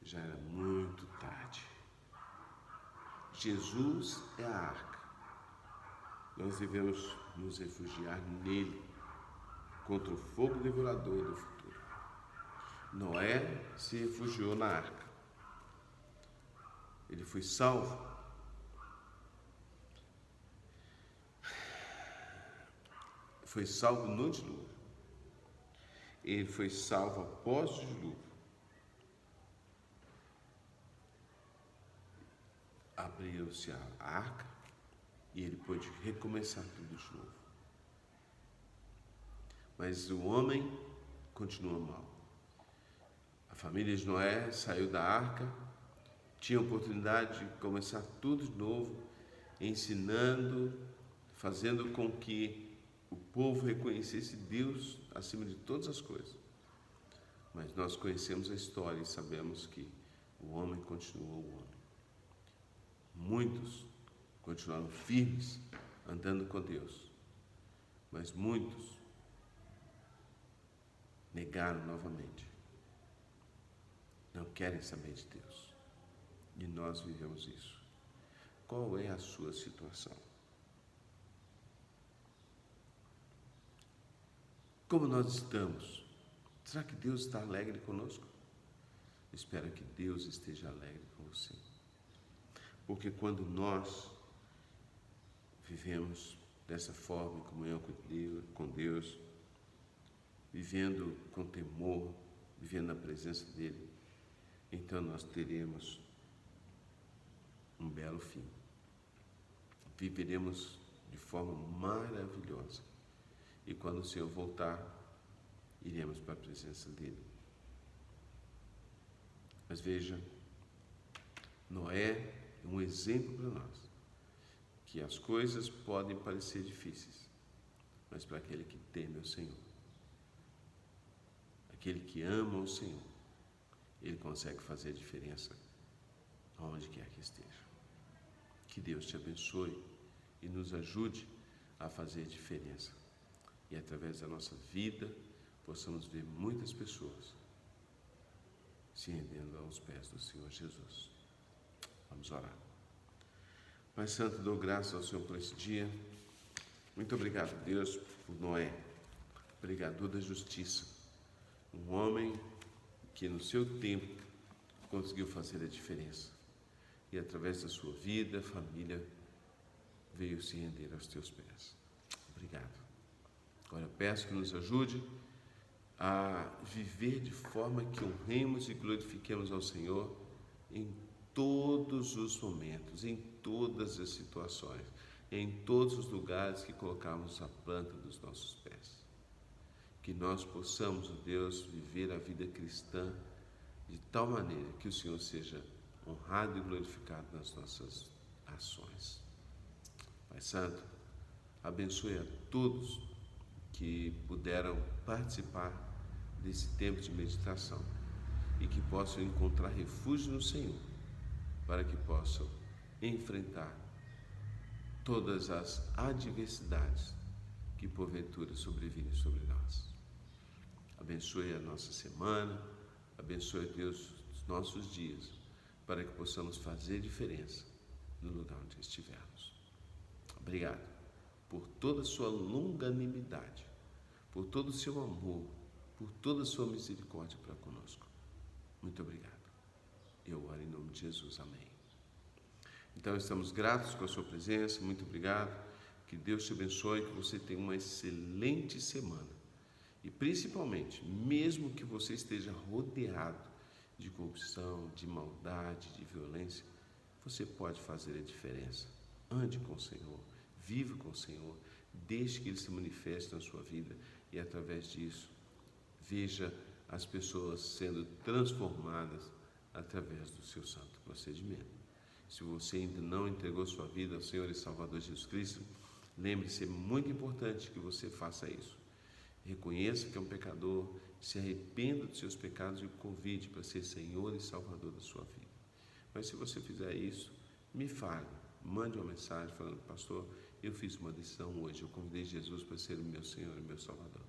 Já era muito tarde. Jesus é a arca. Nós devemos nos refugiar nele contra o fogo devorador do futuro. Noé se refugiou na arca. Ele foi salvo. Foi salvo no dilúvio. Ele foi salvo após o dilúvio. Abriu-se a arca e ele pôde recomeçar tudo de novo. Mas o homem continua mal. A família de Noé saiu da arca, tinha a oportunidade de começar tudo de novo, ensinando, fazendo com que o povo reconhecesse Deus acima de todas as coisas. Mas nós conhecemos a história e sabemos que o homem continuou o homem. Muitos continuaram firmes, andando com Deus, mas muitos negaram novamente. Não querem saber de Deus. E nós vivemos isso. Qual é a sua situação? Como nós estamos? Será que Deus está alegre conosco? Espero que Deus esteja alegre com você. Porque quando nós vivemos dessa forma, em comunhão com Deus, vivendo com temor, vivendo na presença dEle, então nós teremos um belo fim. Viveremos de forma maravilhosa. E quando o Senhor voltar, iremos para a presença dEle. Mas veja, Noé é um exemplo para nós, que as coisas podem parecer difíceis, mas para aquele que teme o Senhor, aquele que ama o Senhor, ele consegue fazer a diferença aonde quer que esteja. Que Deus te abençoe e nos ajude a fazer a diferença. E através da nossa vida, possamos ver muitas pessoas se rendendo aos pés do Senhor Jesus. Vamos orar. Pai Santo, dou graças ao Senhor por esse dia. Muito obrigado, Deus, por Noé, pregador da justiça. Um homem que no seu tempo conseguiu fazer a diferença. E através da sua vida, família, veio se render aos teus pés. Obrigado. Agora eu peço que nos ajude a viver de forma que honremos e glorifiquemos ao Senhor em todos os momentos, em todas as situações, em todos os lugares que colocarmos a planta dos nossos pés. Que nós possamos, ó Deus, viver a vida cristã de tal maneira que o Senhor seja honrado e glorificado nas nossas ações. Pai Santo, abençoe a todos que puderam participar desse tempo de meditação e que possam encontrar refúgio no Senhor, para que possam enfrentar todas as adversidades que porventura sobrevirem sobre nós. Abençoe a nossa semana, abençoe, Deus, os nossos dias, para que possamos fazer diferença no lugar onde estivermos. Obrigado por toda a sua longanimidade por todo o seu amor, por toda a sua misericórdia para conosco. Muito obrigado. Eu oro em nome de Jesus. Amém. Então, estamos gratos com a sua presença. Muito obrigado. Que Deus te abençoe, que você tenha uma excelente semana. E principalmente, mesmo que você esteja rodeado de corrupção, de maldade, de violência, você pode fazer a diferença. Ande com o Senhor, viva com o Senhor, deixe que Ele se manifeste na sua vida e através disso, veja as pessoas sendo transformadas através do seu santo procedimento. Se você ainda não entregou sua vida ao Senhor e Salvador Jesus Cristo, lembre-se, é muito importante que você faça isso. Reconheça que é um pecador, se arrependa dos seus pecados e o convide para ser Senhor e Salvador da sua vida. Mas se você fizer isso, me fale, mande uma mensagem falando: pastor, eu fiz uma decisão hoje, eu convidei Jesus para ser o meu Senhor e meu Salvador.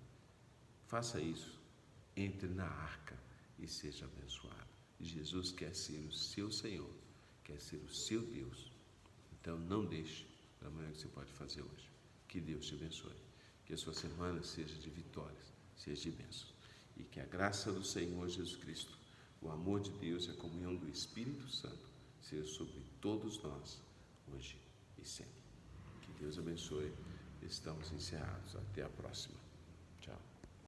Faça isso, entre na arca e seja abençoado. Jesus quer ser o seu Senhor, quer ser o seu Deus. Então não deixe para amanhã que você pode fazer hoje. Que Deus te abençoe. Que a sua semana seja de vitórias, seja de bênçãos. E que a graça do Senhor Jesus Cristo, o amor de Deus e a comunhão do Espírito Santo seja sobre todos nós, hoje e sempre. Que Deus abençoe. Estamos encerrados. Até a próxima.